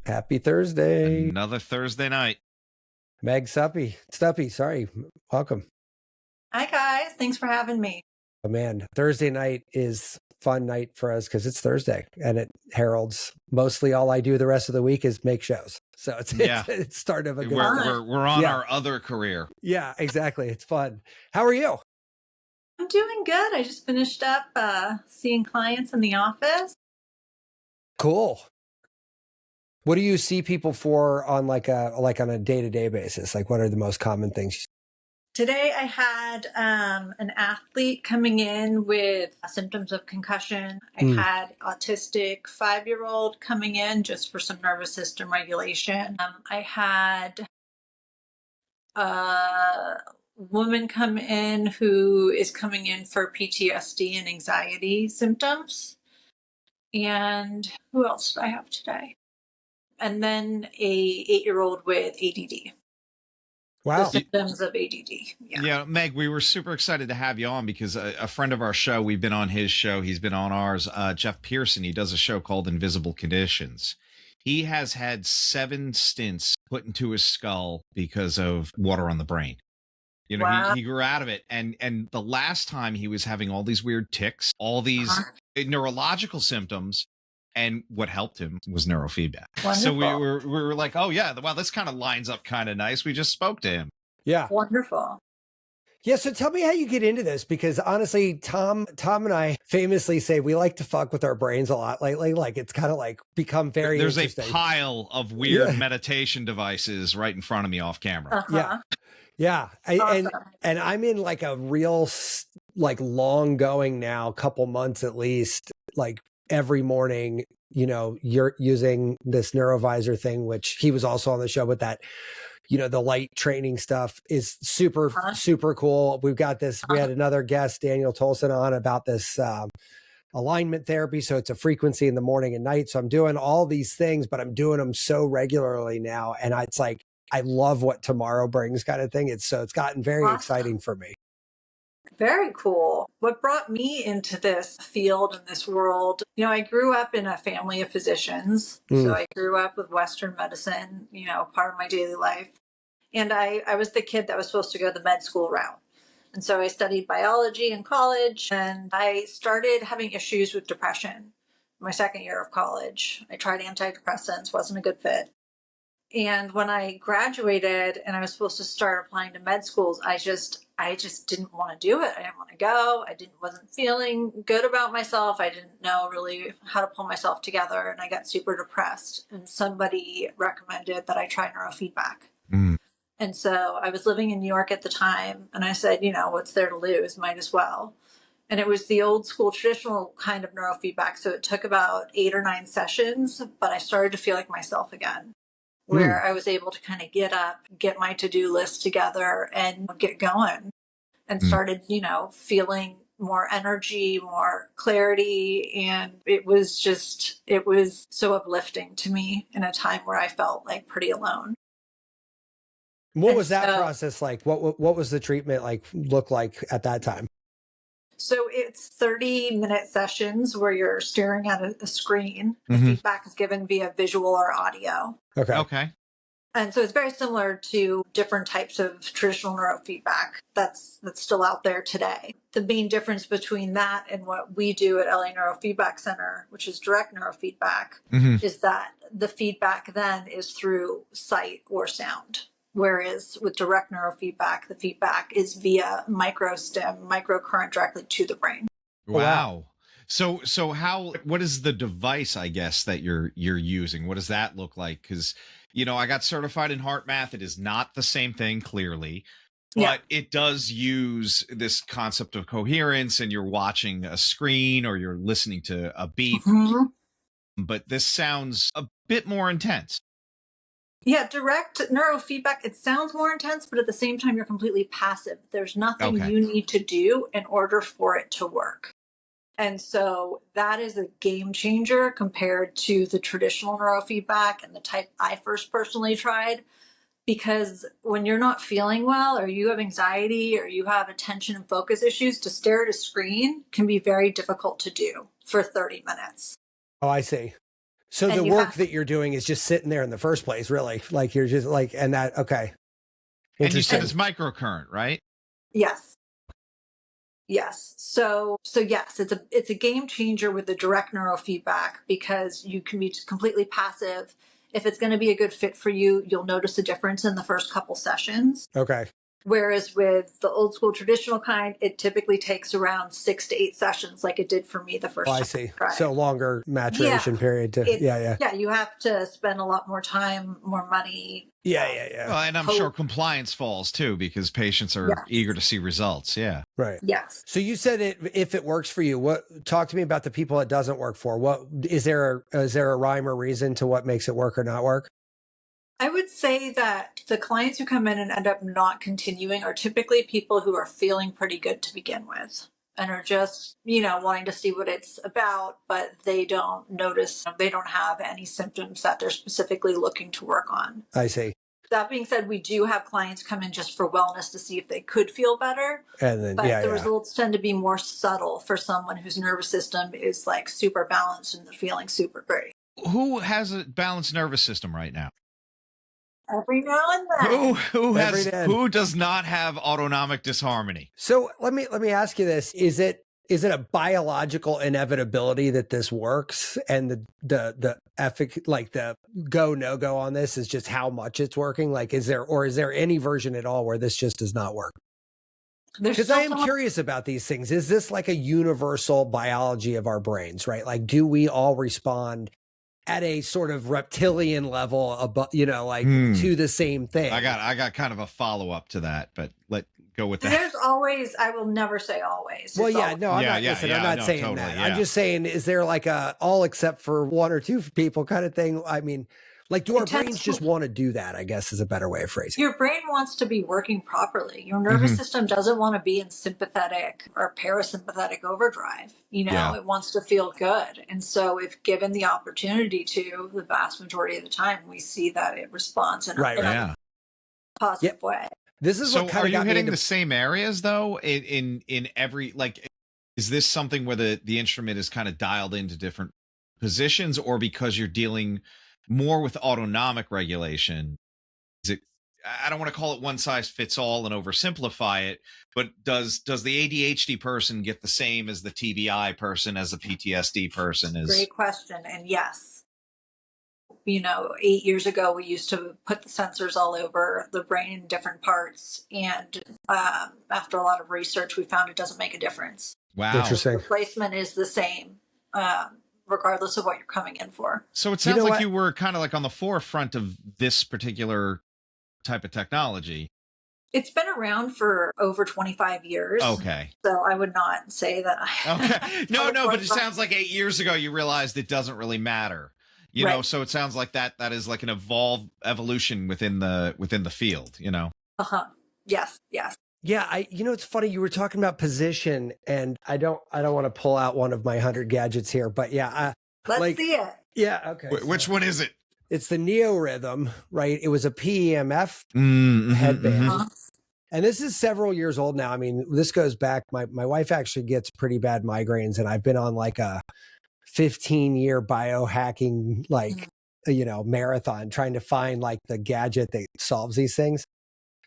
Happy Thursday. Another Thursday night. Meg Stuppy, sorry. Welcome. Hi, guys. Thanks for having me. Oh, man. Thursday night is fun night for us because it's Thursday and it heralds mostly all I do the rest of the week is make shows. So it's start of a good we're on our other career. Yeah, exactly. It's fun. How are you? I'm doing good. I just finished up seeing clients in the office. Cool. What do you see people for on on a day-to-day basis? Like, what are the most common things? Today I had an athlete coming in with symptoms of concussion. I had autistic 5-year-old coming in just for some nervous system regulation. I had a woman come in who is coming in for PTSD and anxiety symptoms. And who else did I have today? And then a 8-year-old with ADD. Wow. The symptoms of ADD. Yeah, Meg, we were super excited to have you on because a friend of our show, we've been on his show, he's been on ours, Jeff Pearson, he does a show called Invisible Conditions. He has had 7 stents put into his skull because of water on the brain. You know, Wow. he grew out of it. And the last time he was having all these weird tics, all these neurological symptoms. And what helped him was neurofeedback. Wonderful. So we were like, oh, yeah, well, this kind of lines up kind of nice. We just spoke to him. Yeah. Wonderful. Yeah. So tell me how you get into this, because honestly, Tom and I famously say we like to fuck with our brains a lot lately. Like it's kind of like become very There's interesting. A pile of weird meditation devices right in front of me off camera. Yeah. Awesome. And I'm in like a real like long going now, couple months at least, like every morning, you know, you're using this neurovisor thing, which he was also on the show with that, you know, the light training stuff is super, super cool. We've got this, we had another guest, Daniel Tolson, on about this alignment therapy. So it's a frequency in the morning and night. So I'm doing all these things, but I'm doing them so regularly now. And it's like, I love what tomorrow brings kind of thing. It's gotten very exciting for me. Very cool. What brought me into this field and this world, you know, I grew up in a family of physicians. So I grew up with Western medicine, you know, part of my daily life. And I was the kid that was supposed to go the med school route. And so I studied biology in college, and I started having issues with depression my second year of college. I tried antidepressants, wasn't a good fit. And when I graduated and I was supposed to start applying to med schools, I just didn't want to do it. I didn't want to go. Wasn't feeling good about myself. I didn't know really how to pull myself together, and I got super depressed. And somebody recommended that I try neurofeedback. And so I was living in New York at the time, and I said, you know, what's there to lose? Might as well. And it was the old school traditional kind of neurofeedback. So it took about 8 or 9 sessions, but I started to feel like myself again, where I was able to kind of get up, get my to-do list together and get going, and started, you know, feeling more energy, more clarity. And it was so uplifting to me in a time where I felt like pretty alone. What was that process like? What was the treatment look like at that time? So it's 30-minute sessions where you're staring at a screen. The feedback is given via visual or audio. Okay. And so it's very similar to different types of traditional neurofeedback that's still out there today. The main difference between that and what we do at LA Neurofeedback Center, which is direct neurofeedback, is that the feedback then is through sight or sound. Whereas with direct neurofeedback, the feedback is via microcurrent directly to the brain. Wow. So what is the device, I guess, that you're using? What does that look like? Because, you know, I got certified in heart math. It is not the same thing, clearly, but it does use this concept of coherence, and you're watching a screen or you're listening to a beep. But this sounds a bit more intense. Yeah, direct neurofeedback, it sounds more intense, but at the same time, you're completely passive. There's nothing you need to do in order for it to work. And so that is a game changer compared to the traditional neurofeedback and the type I first personally tried. Because when you're not feeling well, or you have anxiety, or you have attention and focus issues, to stare at a screen can be very difficult to do for 30 minutes. Oh, I see. So And the you work have- that you're doing is just sitting there in the first place, really. Like you're just like, and that, okay. And you said Interesting. it's microcurrent, right? Yes. Yes. So yes, it's a game changer with the direct neurofeedback because you can be completely passive. If it's going to be a good fit for you, you'll notice a difference in the first couple sessions. Okay. Whereas with the old school traditional kind, it typically takes around 6 to 8 sessions, like it did for me the first Oh, time. I see. I tried. So longer maturation period to, yeah. Yeah, you have to spend a lot more time, more money. Yeah. Well, and I'm sure compliance falls too because patients are eager to see results. Yeah. Right. Yes. So you said if it works for you, talk to me about the people it doesn't work for. What is there a rhyme or reason to what makes it work or not work? I would say that the clients who come in and end up not continuing are typically people who are feeling pretty good to begin with and are just, wanting to see what it's about, but they don't notice, they don't have any symptoms that they're specifically looking to work on. I see. That being said, we do have clients come in just for wellness to see if they could feel better. And then, but the results tend to be more subtle for someone whose nervous system is like super balanced and they're feeling super great. Who has a balanced nervous system right now? Every now and then. Who does not have autonomic disharmony? So let me ask you this: is it a biological inevitability that this works, and the like the go no go on this is just how much it's working? Like, is there any version at all where this just does not work? Because I am curious about these things. Is this like a universal biology of our brains, right? Like, do we all respond at a sort of reptilian level, to the same thing? I got kind of a follow up to that, but let go with that. There's always, I will never say always. Well, I'm not saying totally, that. yeah. I'm just saying, is there like a all except for one or two people kind of thing? I mean, like, do our brains just want to do that? I guess is a better way of phrasing. Your brain wants to be working properly. Your nervous system doesn't want to be in sympathetic or parasympathetic overdrive. It wants to feel good. And so if given the opportunity to, the vast majority of the time, we see that it responds in a positive way. This is what kind of got hitting the same areas though in every, like, is this something where the instrument is kind of dialed into different positions, or because you're dealing more with autonomic regulation? Is it, I don't want to call it one size fits all and oversimplify it, but does the ADHD person get the same as the TBI person, as the PTSD person? Great question. And yes, 8 years ago, we used to put the sensors all over the brain in different parts. And after a lot of research, we found it doesn't make a difference. Wow. Interesting. The placement is the same. Regardless of what you're coming in for. So it sounds like you were kind of like on the forefront of this particular type of technology. It's been around for over 25 years. Okay. So I would not say that Okay. No, but it sounds like 8 years ago you realized it doesn't really matter. You know, so it sounds like that is like an evolution within the field, Uh-huh. Yes. Yeah, it's funny, you were talking about position, and I don't want to pull out one of my 100 gadgets here, but yeah, let's see it. Yeah, okay. Which one is it? It's the Neorhythm, right? It was a PEMF headband. And this is several years old now. I mean, this goes back, my wife actually gets pretty bad migraines, and I've been on like a 15-year biohacking marathon trying to find like the gadget that solves these things.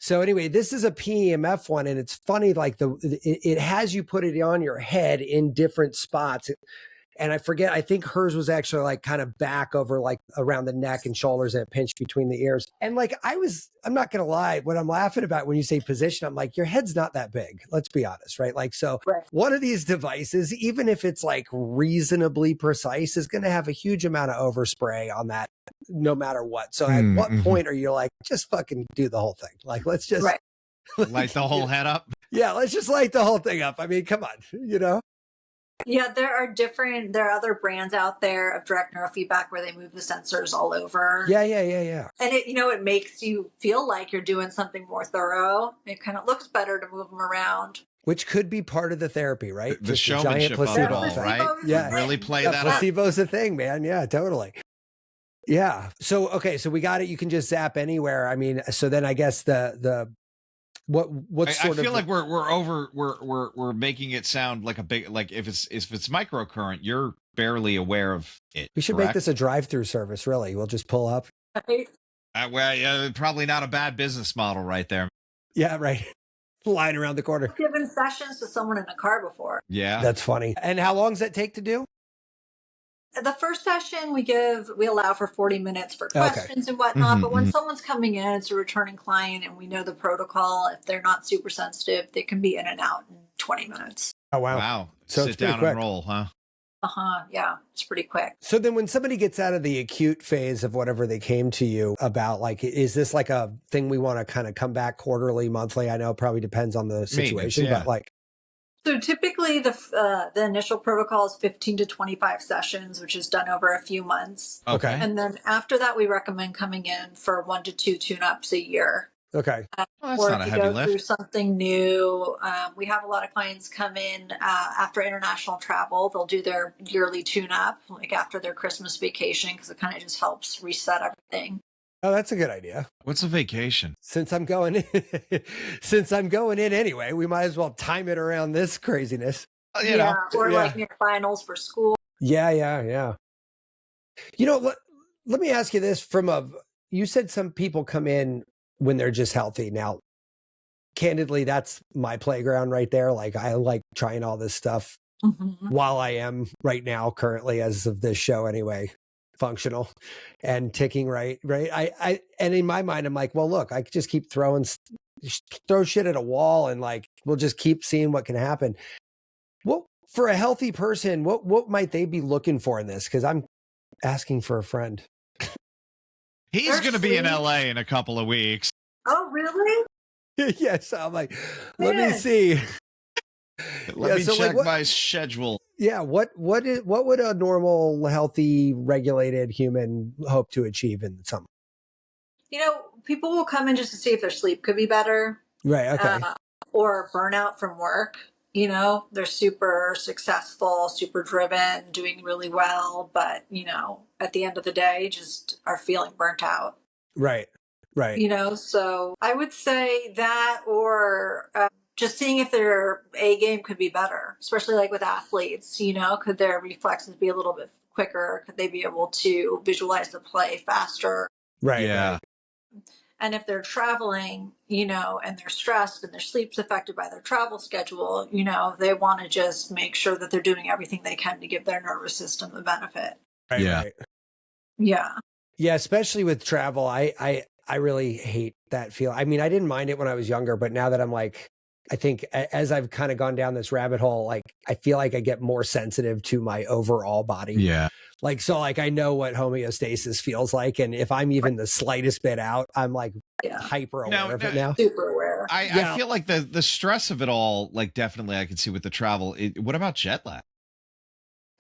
So anyway, this is a PEMF one, and it's funny, like it has you put it on your head in different spots. And I forget, I think hers was actually like kind of back over like around the neck and shoulders, and it pinched between the ears. And like I'm not going to lie, what I'm laughing about when you say position, I'm like, your head's not that big. Let's be honest, right? Like, so one of these devices, even if it's like reasonably precise, is going to have a huge amount of overspray on that no matter what. So at what point are you like, just fucking do the whole thing? Like, let's just light the whole head up. Yeah, let's just light the whole thing up. I mean, come on, Yeah, there are other brands out there of direct neurofeedback where they move the sensors all over. Yeah. And it makes you feel like you're doing something more thorough. It kind of looks better to move them around. Which could be part of the therapy, right? The showmanship of it all, right? Yeah. Really play that up. Placebo's a thing, man. Yeah, totally. Yeah. So, okay. So we got it. You can just zap anywhere. I mean, so then I guess the What I sort feel of like we're making it sound like a big, like if it's microcurrent, you're barely aware of it. we should make correct? this a drive-through service, really. We'll just pull up. Right? Well, probably not a bad business model right there. Yeah, right. Line around the corner. I've given sessions to someone in a car before. Yeah. That's funny. And how long does that take to do? The first session we allow for 40 minutes for Okay. questions and whatnot. Mhm, But when mhm. someone's coming in, it's a returning client and we know the protocol. If they're not super sensitive, they can be in and out in 20 minutes. Oh, wow. Wow. So Sit it's pretty down quick. and roll, huh? Yeah, it's pretty quick. So then when somebody gets out of the acute phase of whatever they came to you about, like, is this like a thing we want to kind of come back quarterly, monthly? I know it probably depends on the situation, yeah. but like, So typically the initial protocol is 15 to 25 sessions, which is done over a few months. Okay. And then after that, we recommend coming in for 1 to 2 tune-ups a year. okay. Well, that's Or not a if you heavy go through lift. something new, we have a lot of clients come in after international travel. They'll do their yearly tune-up, like after their Christmas vacation, because it kind of just helps reset everything. Oh, that's a good idea. What's a vacation? Since I'm going in anyway, we might as well time it around this craziness. You know, Or yeah. like near finals for school. Yeah. You know, let me ask you this you said some people come in when they're just healthy. Now, candidly, that's my playground right there. Like, I like trying all this stuff Mhm. while I am right now, currently, as of this show anyway, functional and ticking right. And in my mind, I'm like, well, look, I could just keep throw shit at a wall and like, we'll just keep seeing what can happen. What, for a healthy person, what might they be looking for in this? Because I'm asking for a friend. he's They're going to be in sweet. LA in a couple of weeks. Oh, really? Yes, I'm like, let me Man. see. Let me so, like, check my schedule. Yeah, what would a normal, healthy, regulated human hope to achieve in something? People will come in just to see if their sleep could be better. Right. Okay. Or burnout from work. They're super successful, super driven, doing really well, but, at the end of the day, just are feeling burnt out. Right. So I would say that, or just seeing if their A game could be better, especially like with athletes, could their reflexes be a little bit quicker? Could they be able to visualize the play faster? Right. Yeah. Right. And if they're traveling, and they're stressed and their sleep's affected by their travel schedule, they want to just make sure that they're doing everything they can to give their nervous system the benefit. Right. Yeah. Right. Yeah. Yeah, especially with travel, I really hate that feel. I mean, I didn't mind it when I was younger, but now that I'm like, I think as I've kind of gone down this rabbit hole, like I feel like I get more sensitive to my overall body. Yeah. Like, so like I know what homeostasis feels like. And if I'm even the slightest bit out, I'm like hyper aware of it now. Super aware. I feel like the stress of it all, like definitely I can see with the travel. What about jet lag?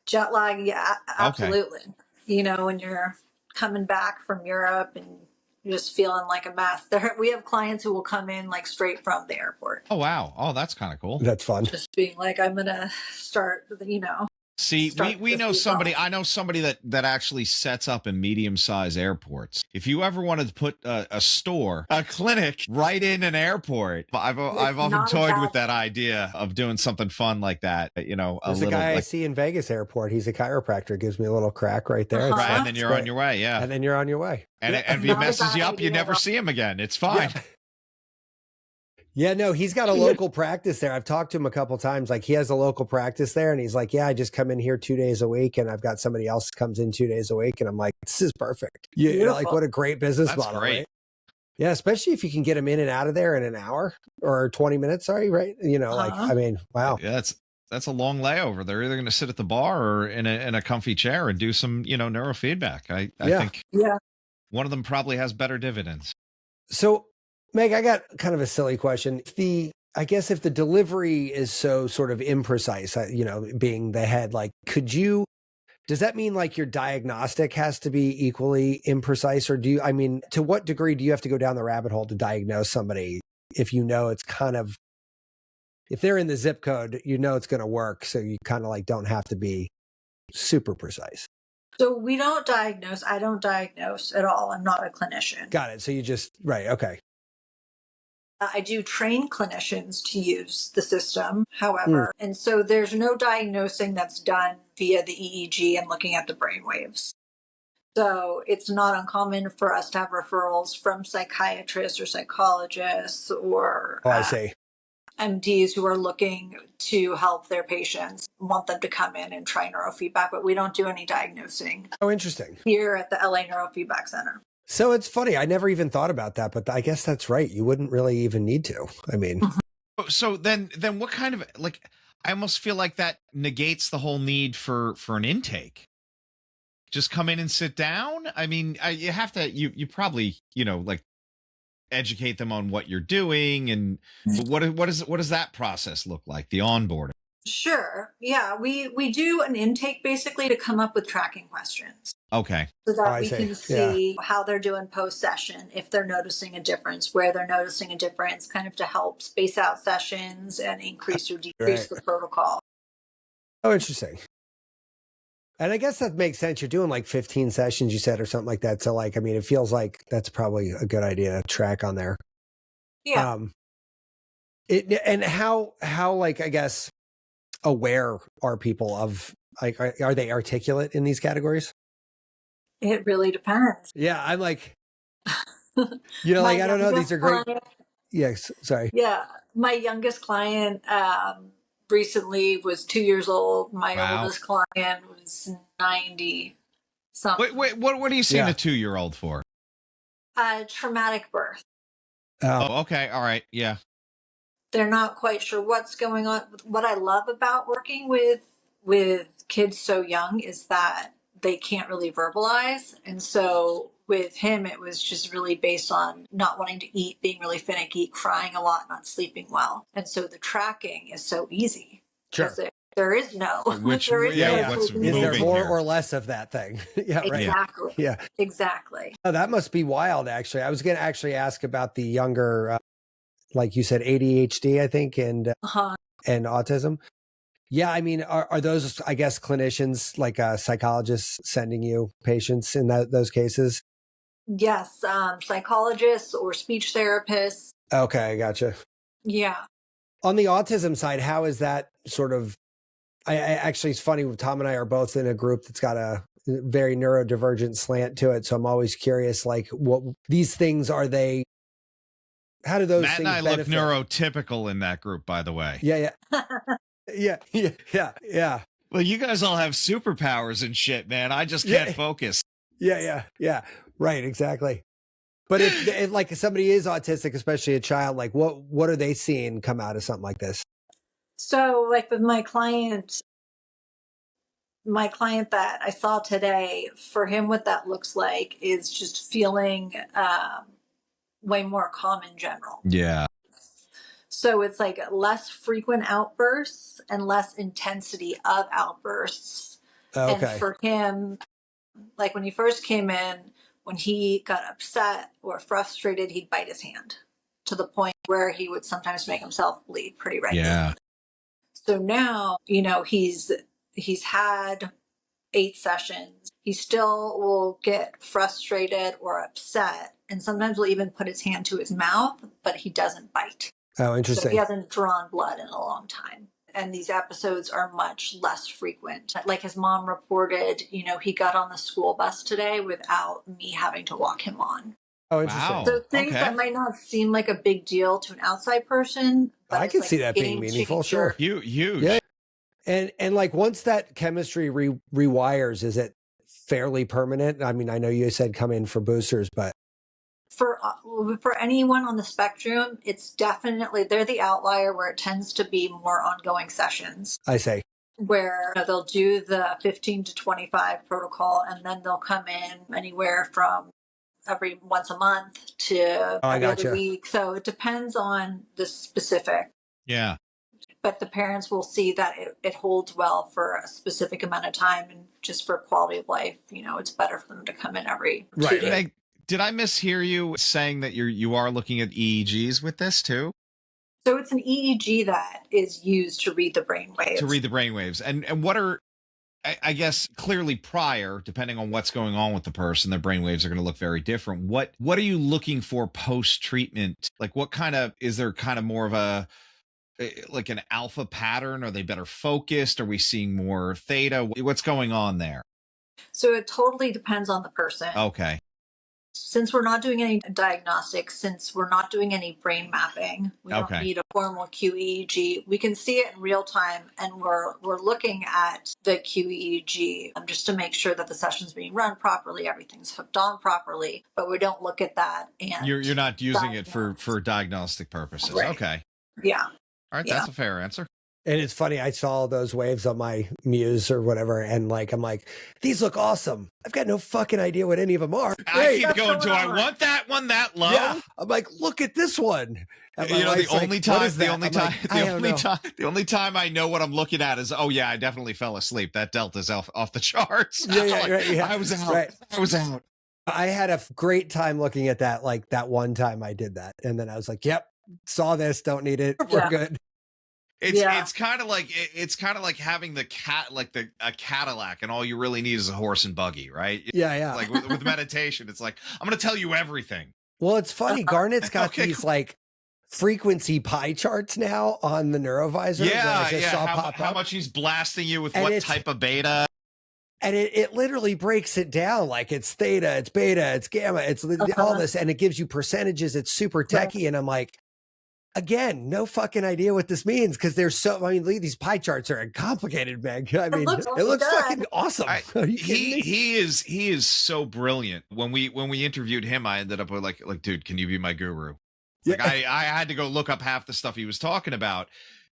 Jet lag, yeah, absolutely. When you're coming back from Europe and you're just feeling like a mess. We have clients who will come in like straight from the airport. Oh, wow. Oh, that's kind of cool. That's fun. Just being like, I'm going to start, See, we know somebody. I know somebody that actually sets up in medium-sized airports. If you ever wanted to put a store, a clinic right in an airport, I've often toyed with that idea of doing something fun like that. There's a guy I see in Vegas airport. He's a chiropractor. Gives me a little crack right there. Uh-huh. Right, and then you're on your way. Yeah, and then you're on your way. And if he messes you up, you never see him again. It's fine. Yeah, no, he's got a local practice there. I've talked to him a couple times. Like he has a local practice there and he's like, yeah, I just come in here 2 days a week and I've got somebody else comes in 2 days a week. And I'm like, this is perfect. Yeah. Like what a great business That's model. great. Right? Yeah. Especially if you can get them in and out of there in an hour or 20 minutes. Sorry. Right. Like, I mean, wow. Yeah, that's a long layover. They're either going to sit at the bar or in a comfy chair and do some, neurofeedback. I think one of them probably has better dividends. So Meg, I got kind of a silly question. I guess if the delivery is so sort of imprecise, being the head, like, does that mean like your diagnostic has to be equally imprecise? Or to what degree do you have to go down the rabbit hole to diagnose somebody if it's kind of, if they're in the zip code, it's going to work. So you kind of like don't have to be super precise. So we don't diagnose. I don't diagnose at all. I'm not a clinician. Got it. So you just, right. Okay. I do train clinicians to use the system, however, and so there's no diagnosing that's done via the EEG and looking at the brain waves. So it's not uncommon for us to have referrals from psychiatrists or psychologists or I see. MDs who are looking to help their patients, want them to come in and try neurofeedback, but we don't do any diagnosing. Oh, interesting. Here at the LA Neurofeedback Center. So it's funny. I never even thought about that, but I guess that's right. You wouldn't really even need to. I mean, so then what kind of, like, I almost feel like that negates the whole need for an intake. Just come in and sit down. I mean, you have to, you probably, like, educate them on what you're doing, and what does that process look like? The onboarding. Sure. Yeah, we do an intake basically to come up with tracking questions. Okay. So that we can see how they're doing post session, if they're noticing a difference, where they're noticing a difference, kind of to help space out sessions and increase or decrease the protocol. Oh, interesting. And I guess that makes sense. You're doing like 15 sessions, you said, or something like that. So, like, I mean, it feels like that's probably a good idea to track on there. Yeah. And how, like, I guess, aware are people of, like, are they articulate in these categories? It really depends. Yeah, I'm like, like, I don't know. These are great. Yes, sorry. Yeah, my youngest client recently was 2 years old. My oldest client was 90 something. Wait, what are you seeing a 2-year-old for? Traumatic birth. Oh, okay. All right. Yeah. They're not quite sure what's going on. What I love about working with kids so young is that they can't really verbalize. And so with him, it was just really based on not wanting to eat, being really finicky, crying a lot, not sleeping well. And so the tracking is so easy. Sure. There is no. What's is there more here? or less of that thing? Yeah, right. Exactly. Yeah. Exactly. Oh, that must be wild, actually. I was going to actually ask about the younger, like you said, ADHD, I think, and autism. Yeah, I mean, are those, I guess, clinicians, like psychologists sending you patients in those cases? Yes, psychologists or speech therapists. Okay, I gotcha. Yeah. On the autism side, how is that sort of, I actually, it's funny, Tom and I are both in a group that's got a very neurodivergent slant to it. So I'm always curious, like, what these things are they, how do those Matt things and I benefit? look neurotypical in that group, by the way. Yeah. Yeah. Well, you guys all have superpowers and shit, man. I just can't focus. Yeah. Right, exactly. But if like somebody is autistic, especially a child, like what are they seeing come out of something like this? So, like with my client that I saw today, for him, what that looks like is just feeling way more calm in general. Yeah. So it's like less frequent outbursts and less intensity of outbursts. Okay. And for him, like when he first came in, when he got upset or frustrated, he'd bite his hand to the point where he would sometimes make himself bleed pretty regularly. Yeah. So now, he's had 8 sessions. He still will get frustrated or upset, and sometimes will even put his hand to his mouth, but he doesn't bite. Oh, interesting. So he hasn't drawn blood in a long time. And these episodes are much less frequent. Like his mom reported, he got on the school bus today without me having to walk him on. Oh, interesting. Wow. So things that might not seem like a big deal to an outside person, but I can see that being meaningful. Sure. Huge. Yeah. And like once that chemistry rewires, is it fairly permanent? I mean, I know you said come in for boosters, but for anyone on the spectrum, it's definitely, they're the outlier where it tends to be more ongoing sessions. I say. Where they'll do the 15 to 25 protocol, and then they'll come in anywhere from every once a month to every other week. So it depends on the specific. Yeah. But the parents will see that it holds well for a specific amount of time, and just for quality of life, it's better for them to come in every 2 days. Meg, did I mishear you saying that you are looking at EEGs with this too? So it's an EEG that is used to read the brain waves. And what are I guess clearly prior, depending on what's going on with the person, their brainwaves are going to look very different. What are you looking for post treatment? Like, what kind of, is there kind of more of a like an alpha pattern? Are they better focused? Are we seeing more theta? What's going on there? So it totally depends on the person. Okay. Since we're not doing any diagnostics, since we're not doing any brain mapping, we don't Okay. need a formal QEEG. We can see it in real time, and we're looking at the QEEG just to make sure that the session's being run properly, everything's hooked on properly. But we don't look at that and You're not using it diagnose. for diagnostic purposes. Right. Okay. Yeah. All right, Yeah. that's a fair answer. And it's funny, I saw those waves on my Muse or whatever, and like, I'm like, these look awesome. I've got no fucking idea what any of them are. I keep What's going, do going I on? want that one that low? Yeah. I'm like, look at this one. And my You know, the wife's like, only "What time, is the that?" only I'm time, like, the "I don't only know." time, the only time I know what I'm looking at is, oh yeah, I definitely fell asleep. That delta's off the charts. Yeah, yeah, Like, right, yeah. I was out. Right. I was out. I had a great time looking at that, like that one time I did that. And then I was like, yep, saw this, don't need it. We're Yeah. good. It's kind of like having a Cadillac, and all you really need is a horse and buggy, right? Yeah, yeah. Like with meditation, it's like, I'm going to tell you everything. Well, it's funny. Garnett's got Okay, these like frequency pie charts now on the Neurovisor. that I just saw pop How up. much he's blasting you with And what it's- type of beta. And it literally breaks it down like it's theta, it's beta, it's gamma, it's all this, and it gives you percentages. It's super techy. And I'm like, again, no fucking idea what this means because there's so, I mean, these pie charts are complicated, Meg. I mean, looks it looks good. fucking awesome. Are you kidding me? He is so brilliant. When we interviewed him, I ended up with like, dude, can you be my guru? Like, Yeah. I had to go look up half the stuff he was talking about.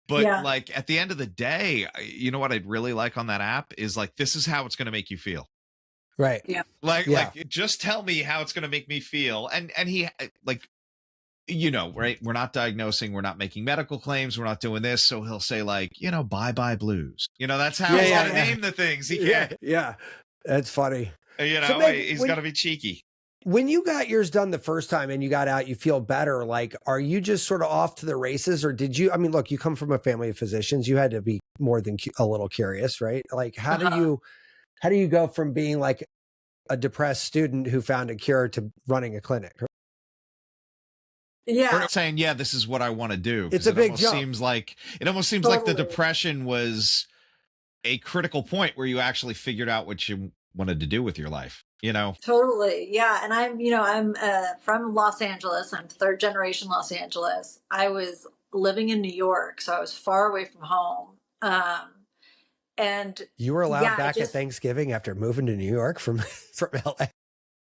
But Yeah. like at the end of the day, you know what I'd really like on that app is like, this is how it's going to make you feel. Right. Like, Yeah. like just tell me how it's going to make me feel. And he, like, you know, right, we're not diagnosing, we're not making medical claims, we're not doing this. So he'll say like, you know, bye blues. You know, that's how Yeah, he's yeah, got to yeah. name the things. He Yeah. can't, Yeah. That's funny. you know, So, Meg, he's when- got to be cheeky. When you got yours done the first time and you got out, you feel better. Like, are you just sort of off to the races, or did you? I mean, look, you come from a family of physicians. You had to be more than a little curious, right? Like, how do you go from being like a depressed student who found a cure to running a clinic? Yeah. Or saying, yeah, this is what I want to do. 'Cause It's a big jump. It almost seems like the Totally. depression was a critical point where you actually figured out what you wanted to do with your life. You know, Totally. Yeah. And I'm from Los Angeles. I'm third generation Los Angeles. I was living in New York, so I was far away from home. And You were allowed Yeah, back at Thanksgiving after moving to New York from LA.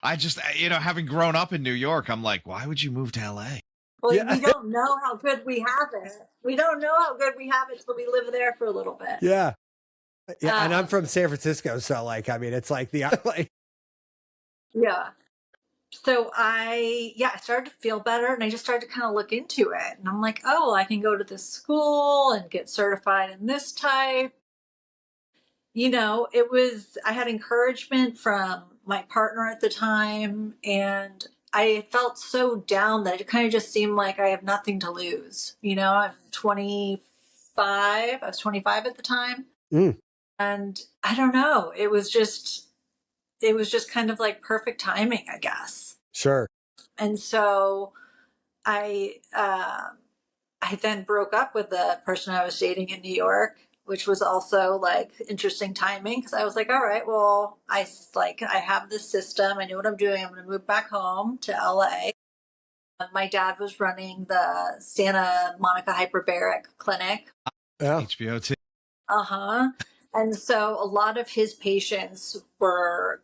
I just, you know, having grown up in New York, I'm like, why would you move to LA? well, Yeah. we don't know how good we have it. We don't know how good we have it till we live there for a little bit. Yeah. Yeah. And I'm Um, from San Francisco. So, like, I mean, it's like the, like, Yeah. So I started to feel better, and I just started to kind of look into it. And I'm like, oh, I can go to this school and get certified in this type. You know, I had encouragement from my partner at the time, and I felt so down that it kind of just seemed like I have nothing to lose. You know, I'm 25. I was 25 at the time. Mm. And I don't know. It was just kind of like perfect timing, I guess. sure. And so I then broke up with the person I was dating in New York, which was also like interesting timing because I was like, all right, well, I have this system. I know what I'm doing. I'm going to move back home to LA. My dad was running the Santa Monica Hyperbaric Clinic. Yeah. HBO. And so a lot of his patients were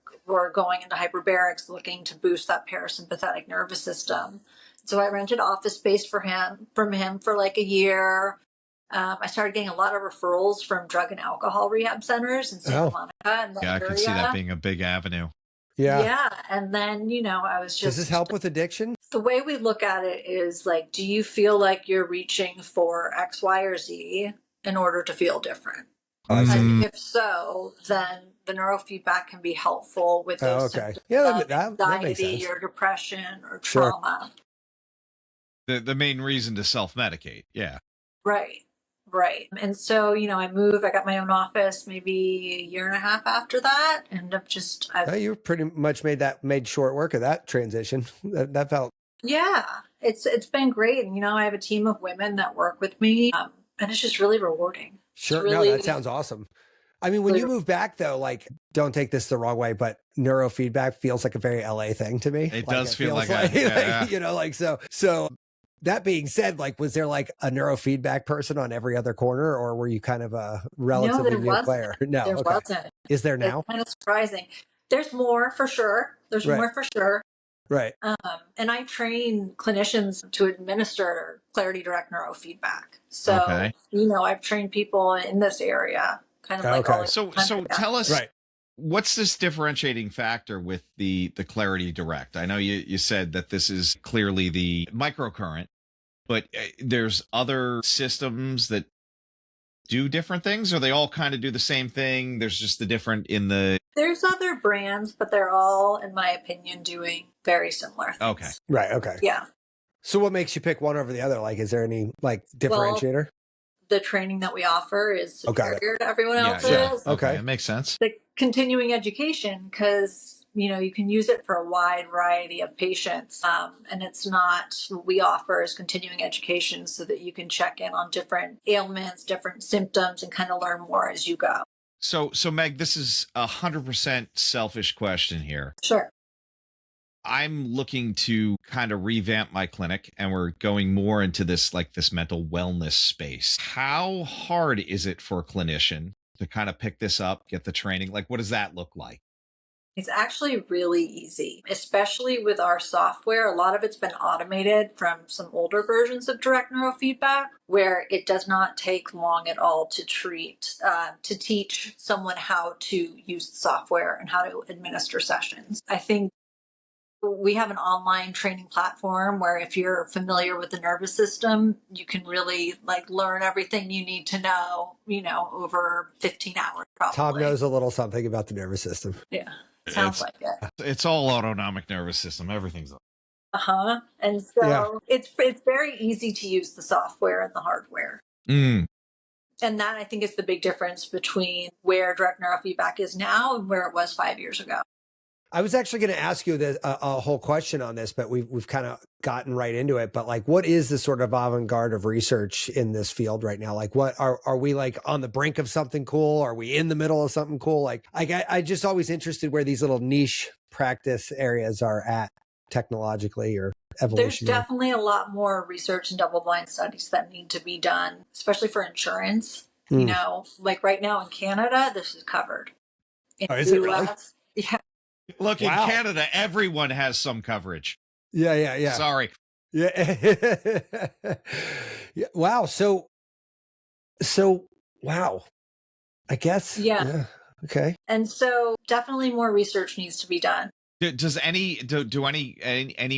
going into hyperbarics looking to boost that parasympathetic nervous system. So I rented office space from him for like a year. I started getting a lot of referrals from drug and alcohol rehab centers in Santa Monica and that Yeah, I area. could see that being a big avenue. Yeah. Yeah. And then, I was just... Does this help with addiction? The way we look at it is like, do you feel like you're reaching for X, Y, or Z in order to feel different? And if so, then the neurofeedback can be helpful with those okay. symptoms Yeah, of that makes anxiety sense. or depression or Sure. trauma. The main reason to self-medicate. Yeah. Right. Right. And so, I got my own office maybe a year and a half after that. And You pretty much made short work of that transition. That felt. Yeah, it's been great. And, I have a team of women that work with me. And it's just really rewarding. Sure. No, that sounds awesome. I mean, when you move back though, like, don't take this the wrong way, but neurofeedback feels like a very LA thing to me. It does feel like, so that being said, like, was there like a neurofeedback person on every other corner, or were you kind of a relatively new player? No, there wasn't. Is there now? It's kind of surprising. There's more for sure. More for sure. Right. And I train clinicians to administer Clarity Direct Neurofeedback. So, I've trained people in this area, kind of like. So tell us, what's this differentiating factor with the Clarity Direct? I know you said that this is clearly the microcurrent, but there's other systems that do different things, or they all kind of do the same thing? There's just the different in the. There's other brands, but they're all, in my opinion, doing very similar things. Okay. Right. Okay. Yeah. So what makes you pick one over the other? Like, is there any like differentiator? The training that we offer is superior to everyone else's. Okay. It makes sense. The continuing education, because you can use it for a wide variety of patients. And it's not, what we offer is continuing education so that you can check in on different ailments, different symptoms, and kind of learn more as you go. So Meg, this is 100% selfish question here. Sure. I'm looking to kind of revamp my clinic, and we're going more into this mental wellness space. How hard is it for a clinician to kind of pick this up, get the training? Like, what does that look like? It's actually really easy, especially with our software. A lot of it's been automated from some older versions of direct neurofeedback, where it does not take long at all to teach someone how to use the software and how to administer sessions. I think we have an online training platform where if you're familiar with the nervous system, you can really learn everything you need to know, over 15 hours probably. Tom knows a little something about the nervous system. Yeah. Sounds like it. It's all autonomic nervous system. Everything's and so it's very easy to use the software and the hardware. And that, I think, is the big difference between where direct neurofeedback is now and where it was 5 years ago. I was actually going to ask you a whole question on this, but we've kind of gotten right into it. But like, what is the sort of avant-garde of research in this field right now? Like, what are we like on the brink of something cool? Are we in the middle of something cool? Like, I just always interested where these little niche practice areas are at technologically or evolutionary. There's definitely a lot more research and double-blind studies that need to be done, especially for insurance. Like right now in Canada, this is covered. In is it really? Yeah. Look, in Canada, everyone has some coverage. Yeah. Sorry. Yeah. Wow. So wow. I guess. Yeah. Okay. And so definitely more research needs to be done. Does any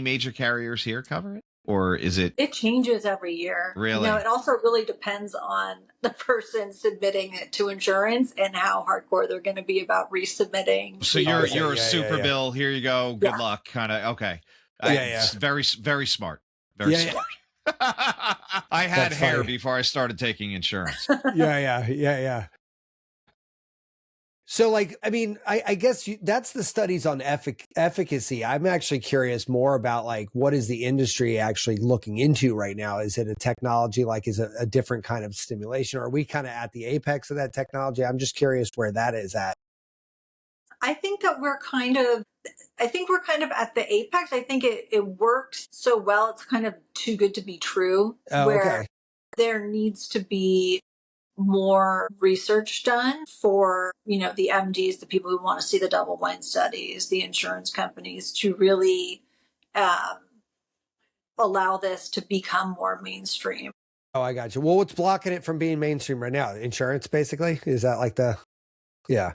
major carriers here cover it? Or is it? It changes every year. Really? It also really depends on the person submitting it to insurance and how hardcore they're going to be about resubmitting. So you're a super bill. Here you go. Good luck. Kind of. Okay. It's very, very smart. Very smart. I had hair before I started taking insurance. Yeah. So like, I mean, I guess that's the studies on efficacy. I'm actually curious more about like, what is the industry actually looking into right now? Is it a technology, like is it a different kind of stimulation? Or are we kind of at the apex of that technology? I'm just curious where that is at. I think that we're kind of at the apex. I think it works so well. It's kind of too good to be true. Where there needs to be more research done for, the MDs, the people who want to see the double-blind studies, the insurance companies to really allow this to become more mainstream. Oh, I got you. Well, what's blocking it from being mainstream right now? Insurance, basically? Is that like the... Yeah.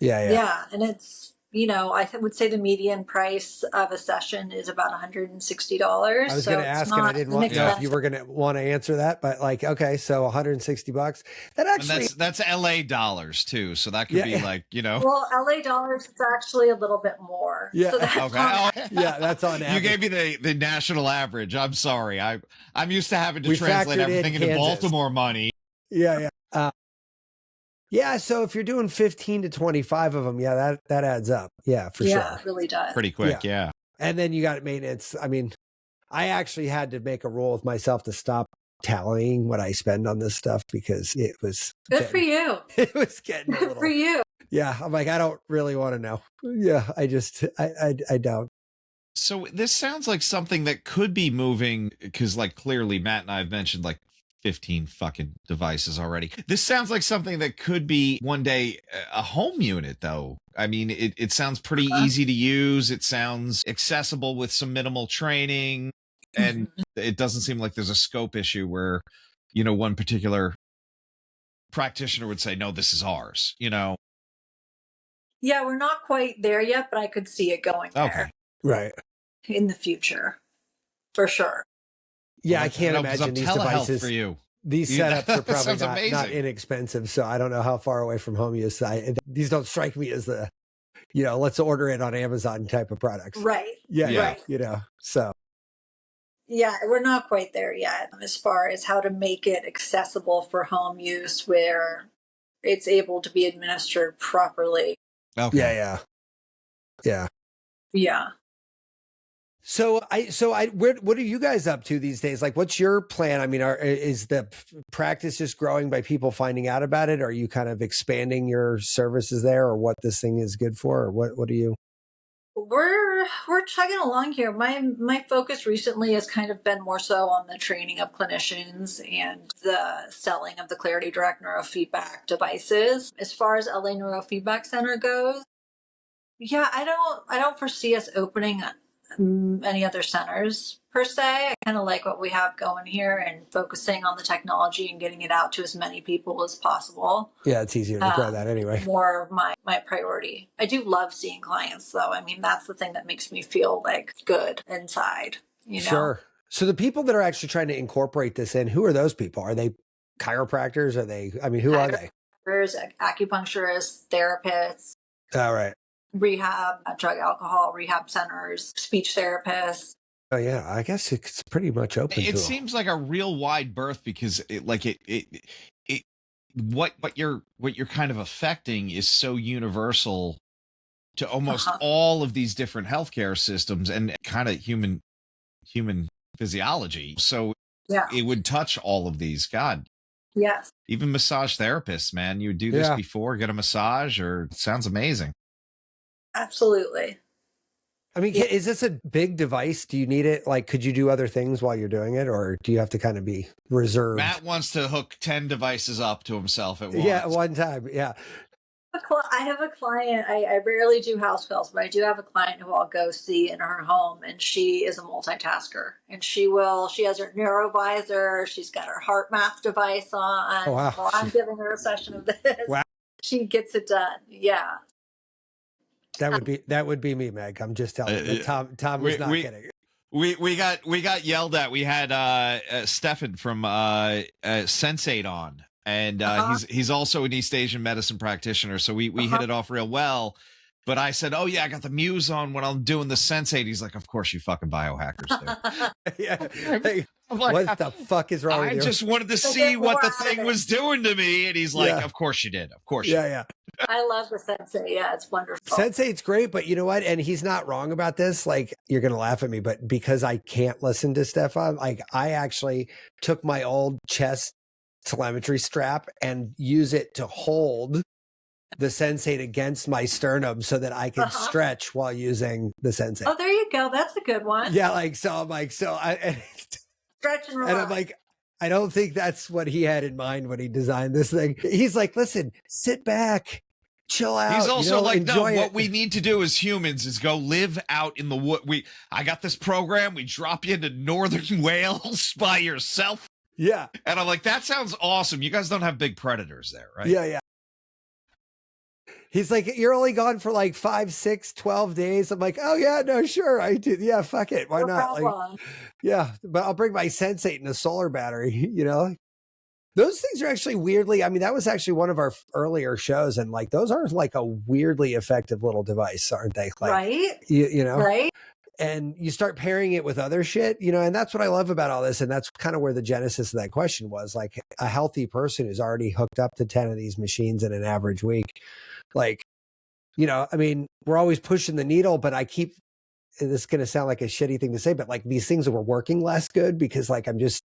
And it's, I would say the median price of a session is about $160. I was going to ask, and I didn't know if you were going to want to answer that, but like, okay, so $160. That actually, and that's LA dollars too, so that could be like, Well, LA dollars, it's actually a little bit more. Yeah. So that's okay. Yeah, that's on average. You gave me the national average. I'm sorry. I'm used to having to translate everything into Baltimore money. Yeah. Yeah, so if you're doing 15 to 25 of them, that adds up. Yeah, for sure. Yeah, it really does. Pretty quick, yeah. And then you got maintenance. I mean, I actually had to make a rule with myself to stop tallying what I spend on this stuff because it was good for you. It was getting good for you. Yeah, I'm like, I don't really want to know. Yeah, I don't. So this sounds like something that could be moving because, like, clearly Matt and I have mentioned like 15 fucking devices already. This sounds like something that could be one day a home unit, though. I mean, it sounds pretty easy to use. It sounds accessible with some minimal training. And it doesn't seem like there's a scope issue where, one particular practitioner would say, no, this is ours, Yeah, we're not quite there yet, but I could see it going there. Okay. Right. In the future, for sure. Yeah, I can't imagine these devices for you. These setups are probably not inexpensive, so I don't know how far away from home you is. These don't strike me as the, let's order it on Amazon type of products. Right. Yeah. Right. So. Yeah, we're not quite there yet as far as how to make it accessible for home use where it's able to be administered properly. Okay. Yeah. So what are you guys up to these days? Like, what's your plan? I mean, is the practice just growing by people finding out about it? Are you kind of expanding your services there, or what this thing is good for, or what are you? We're chugging along here. My focus recently has kind of been more so on the training of clinicians and the selling of the Clarity Direct Neurofeedback devices. As far as LA Neurofeedback Center goes, yeah, I don't foresee us opening any other centers per se. I kind of like what we have going here and focusing on the technology and getting it out to as many people as possible. Yeah, it's easier to grow that anyway. More of my priority. I do love seeing clients though. I mean, that's the thing that makes me feel like good inside, Sure. So the people that are actually trying to incorporate this in, who are those people? Are they chiropractors? Who are they? Acupuncturists, therapists. All right. Rehab, drug alcohol rehab centers, speech therapists. Oh yeah, I guess it's pretty much open. It seems like a real wide berth because what you're kind of affecting is so universal to almost all of these different healthcare systems and kind of human physiology. So it would touch all of these. God. Yes. Even massage therapists, man. You would do this before, get a massage, or it sounds amazing. Absolutely. I mean, is this a big device? Do you need it? Like, could you do other things while you're doing it, or do you have to kind of be reserved? Matt wants to hook 10 devices up to himself at once. Yeah, at one time. Yeah. I have a client. I rarely do house calls, but I do have a client who I'll go see in her home, and she is a multitasker. And she has her neurovisor. She's got her heart math device on. Oh, wow. While I'm giving her a session of this. Wow. She gets it done. Yeah. That would be me, Meg. I'm just telling you. Tom was not kidding. We got yelled at. We had Stefan from Sensate on, and he's also an East Asian medicine practitioner. So we hit it off real well. But I said, "Oh yeah, I got the Muse on when I'm doing the Sensate." He's like, "Of course you fucking biohackers do." Yeah. Hey, what the fuck is wrong with you? I just wanted to see what the thing was doing to me, and he's like, "Of course you did. Of course." Yeah. I love the Sensei. Yeah, it's wonderful. Sensate's great, but you know what? And he's not wrong about this. Like, you're going to laugh at me, but because I can't listen to Stefan, like, I actually took my old chest telemetry strap and use it to hold the Sensate against my sternum so that I could stretch while using the Sensate. Oh, there you go. That's a good one. Yeah, like, so I'm like, stretch and relax. And I'm like, I don't think that's what he had in mind when he designed this thing. He's like, listen, sit back, chill out. He's also like, no, what we need to do as humans is go live out in the wood. I got this program. We drop you into northern Wales by yourself. Yeah. And I'm like, that sounds awesome. You guys don't have big predators there, right? Yeah. He's like, you're only gone for like 5, 6, 12 days. I'm like, oh yeah, no, sure. I did. Yeah, fuck it. Why No not? Like, problem. yeah, but I'll bring my Sensate and a solar battery, you know? Those things are actually weirdly, I mean, that was actually one of our earlier shows. And like, those are like a weirdly effective little device, aren't they? Like, Right? you know? Right? And you start pairing it with other shit, you know, and that's what I love about all this. And that's kind of where the genesis of that question was, like, a healthy person who's already hooked up to 10 of these machines in an average week. Like, you know, I mean, we're always pushing the needle, but I keep, this is going to sound like a shitty thing to say, but like these things were working less good because like, I'm just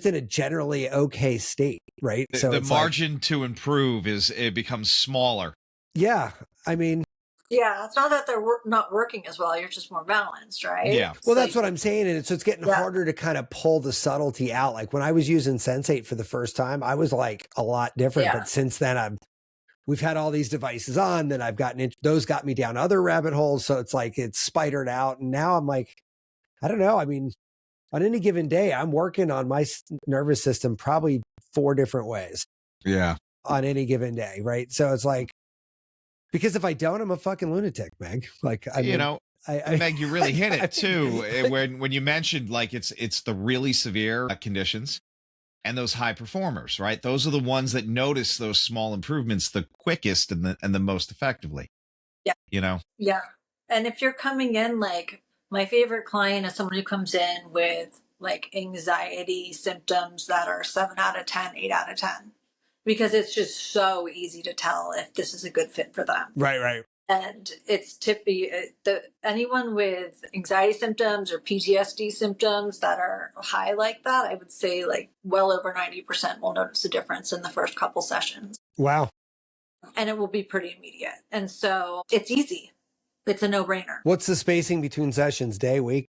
in a generally okay state. Right. So the margin to improve it becomes smaller. Yeah. I mean, yeah, it's not that they're not working as well. You're just more balanced, right? Yeah. Well, that's what I'm saying. And so it's getting harder to kind of pull the subtlety out. Like when I was using Sensate for the first time, I was like a lot different. But since then, we've had all these devices on, then I've gotten those got me down other rabbit holes. So it's like it's spidered out. And now I'm like, I don't know. I mean, on any given day, I'm working on my nervous system probably 4 different ways. Yeah. On any given day. Right. So it's like, because if I don't, I'm a fucking lunatic, Meg. Like, I mean, you know, Meg, you really hit it too. when you mentioned like it's the really severe conditions and those high performers, right? Those are the ones that notice those small improvements the quickest and the most effectively. Yeah. You know? Yeah. And if you're coming in, like, my favorite client is someone who comes in with like anxiety symptoms that are 7 out of 10, 8 out of 10. Because it's just so easy to tell if this is a good fit for them. Right. And it's anyone with anxiety symptoms or PTSD symptoms that are high like that, I would say like well over 90% will notice a difference in the first couple sessions. Wow. And it will be pretty immediate. And so it's easy. It's a no-brainer. What's the spacing between sessions, day, week?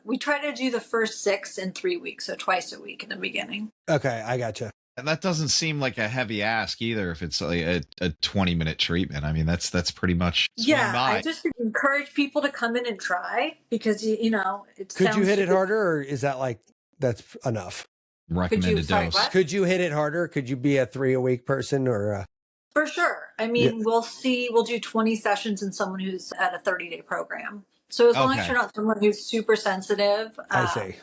We try to do the first 6 in 3 weeks, so twice a week in the beginning. Okay, I gotcha. And that doesn't seem like a heavy ask either. If it's like a 20-minute treatment, I mean, that's pretty much. Yeah, I just encourage people to come in and try because you know it. Could you hit it harder, or is that like that's enough? Recommended dose. Could you hit it harder? Could you be a 3 a week person or? For sure. I mean, we'll do 20 sessions in someone who's at a 30-day program. So as long as you're not someone who's super sensitive, I see.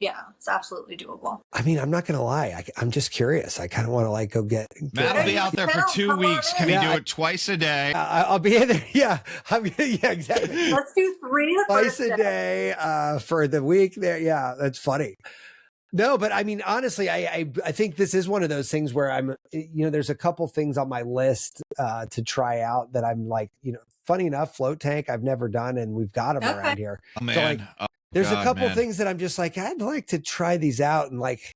Yeah, it's absolutely doable. I mean, I'm not going to lie. I'm just curious. I kind of want to like go get. Matt will be out there for 2 weeks. Can he do it twice a day? I'll be in there. Yeah. Yeah, exactly. Let's do 3 twice a day for the week there. Yeah, that's funny. No, but I mean, honestly, I think this is one of those things where I'm, you know, there's a couple things on my list to try out that I'm like, you know, funny enough, float tank I've never done, and we've got them around here. Oh, man. So like, there's a couple things that I'm just like, I'd like to try these out. And like,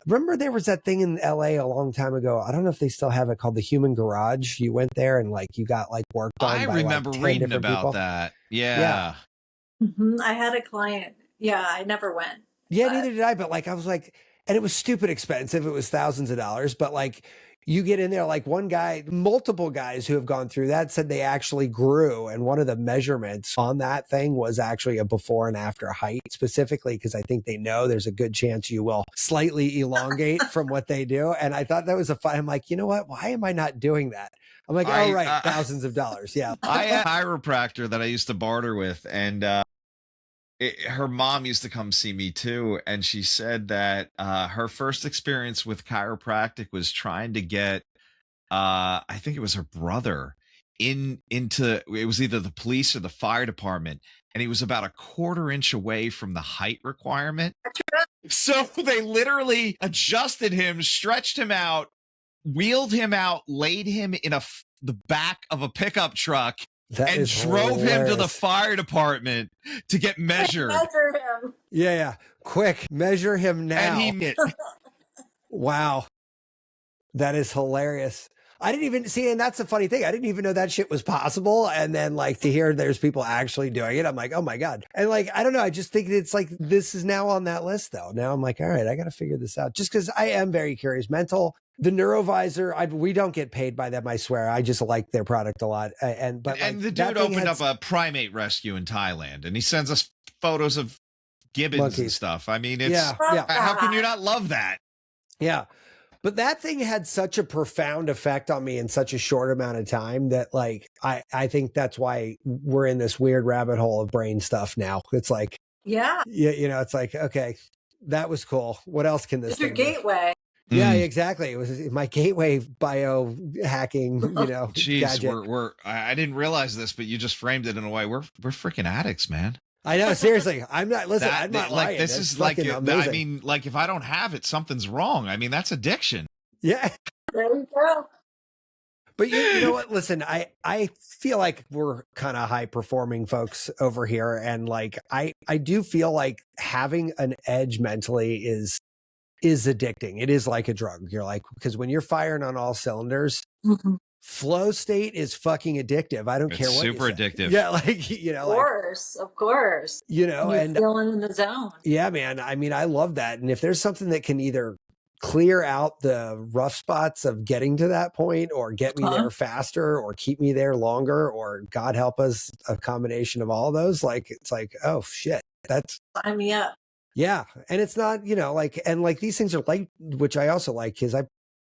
remember there was that thing in LA a long time ago. I don't know if they still have it, called the Human Garage. You went there and like, you got like worked on. I remember like reading about people. That. Yeah. Mm-hmm. I had a client. Yeah. I never went. Yeah, neither did I. But like, I was like, and it was stupid expensive. It was thousands of dollars, but like, you get in there, like one guy, multiple guys who have gone through that said they actually grew. And one of the measurements on that thing was actually a before and after height, specifically because I think they know there's a good chance you will slightly elongate from what they do. And I thought that was I'm like, you know what? Why am I not doing that? I'm like, all right, thousands of dollars. Yeah. I had a chiropractor that I used to barter with, and her mom used to come see me too, and she said that her first experience with chiropractic was trying to get I think it was her brother into it was either the police or the fire department, and he was about a 1/4 inch away from the height requirement. So they literally adjusted him, stretched him out, wheeled him out, laid him in the back of a pickup truck, and drove him to the fire department to get measured. Measure him. Yeah. Quick, measure him now. And he Wow. That is hilarious. I didn't even see, and that's the funny thing. I didn't even know that shit was possible. And then like to hear there's people actually doing it, I'm like, oh my God. And like, I don't know. I just think it's like, this is now on that list though. Now I'm like, all right, I got to figure this out just because I am very curious. The Neurovisor, we don't get paid by them, I swear. I just like their product a lot. And the dude opened up a primate rescue in Thailand, and he sends us photos of gibbons and stuff. I mean, it's how can you not love that? Yeah. But that thing had such a profound effect on me in such a short amount of time that like, I think that's why we're in this weird rabbit hole of brain stuff now. It's like, Yeah. you know, it's like, okay, that was cool. What else can this It's your thing do? gateway. Yeah, exactly. It was my gateway biohacking, you know, Jeez, gadget. I didn't realize this, but you just framed it in a way. We're freaking addicts, man. I know, seriously. I'm not, listen, I'm not like lying. this It's is like, fucking I amazing. mean, like if I don't have it, something's wrong. I mean, that's addiction. Yeah. There you go. But you know what? Listen, I feel like we're kind of high performing folks over here. And like, I do feel like having an edge mentally is addicting. It is like a drug. You're like, because when you're firing on all cylinders, flow state is fucking addictive. I don't care what. Super addictive. Yeah. Like, you know, Of course. You know, You're and feeling in the zone. Yeah, man. I mean, I love that. And if there's something that can either clear out the rough spots of getting to that point or get me there faster or keep me there longer, or God help us, a combination of all of those, like, it's like, oh shit, that's Sign me up. Yeah. And it's not, you know, like, and like these things are like, which I also like, is I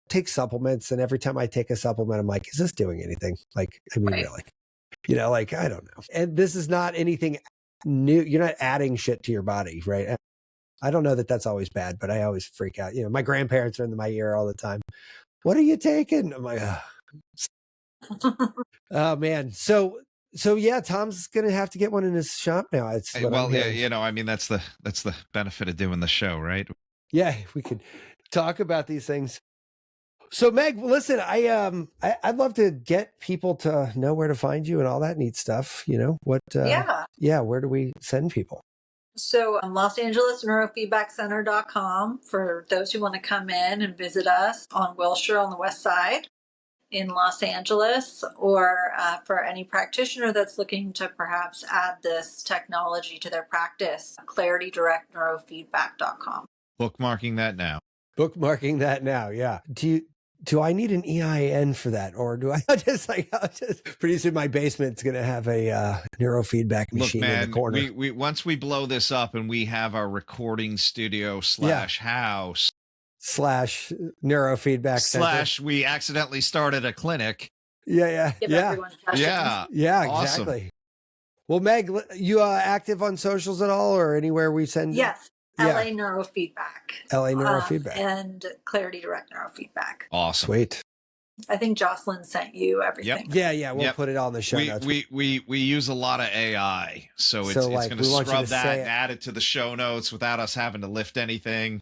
take supplements, and every time I take a supplement, I'm like, is this doing anything? Like, I mean, really, you know, like, I don't know. And this is not anything new. You're not adding shit to your body, right? I don't know that that's always bad, but I always freak out. You know, my grandparents are in my ear all the time. What are you taking? I'm like, oh man. So yeah, Tom's going to have to get one in his shop now. It's Well, yeah, you know, I mean, that's the benefit of doing the show, right? Yeah, we could talk about these things. So Meg, listen, I'd love to get people to know where to find you and all that neat stuff. You know what? Where do we send people? So Los Angeles Neurofeedbackcenter.com for those who want to come in and visit us on Wilshire on the west side in Los Angeles, or for any practitioner that's looking to perhaps add this technology to their practice, claritydirectneurofeedback.com. Bookmarking that now. Yeah. Do I need an EIN for that, or do I just pretty soon my basement's going to have a neurofeedback machine in the corner? We once we blow this up and we have our recording studio / house / neurofeedback / we accidentally started a clinic. Yeah. Awesome. Exactly. Well, Meg, you active on socials at all, or anywhere we send? Yes. LA Neurofeedback. And Clarity Direct Neurofeedback. Awesome. Sweet. I think Jocelyn sent you everything. Yep. Yeah. We'll put it on the show notes. We use a lot of AI, so it's going to scrub that and add it to the show notes without us having to lift anything.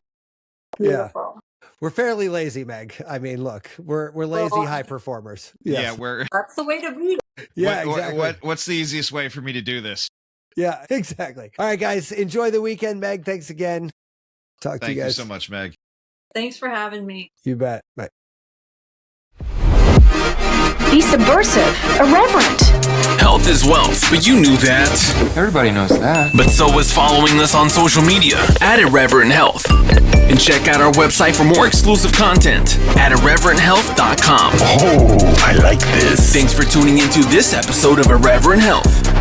Beautiful. Yeah. We're fairly lazy, Meg. I mean, look, we're lazy high performers. Yes. Yeah, that's the way to be. Yeah, exactly. What's the easiest way for me to do this? Yeah, exactly. All right, guys, enjoy the weekend, Meg. Thanks again. Talk to you guys. Thank you so much, Meg. Thanks for having me. You bet. Bye. Be subversive, irreverent. Health is wealth, but you knew that. Everybody knows that. But so is following us on social media at Irreverent Health. And check out our website for more exclusive content at irreverenthealth.com. Oh, I like this. Thanks for tuning into this episode of Irreverent Health.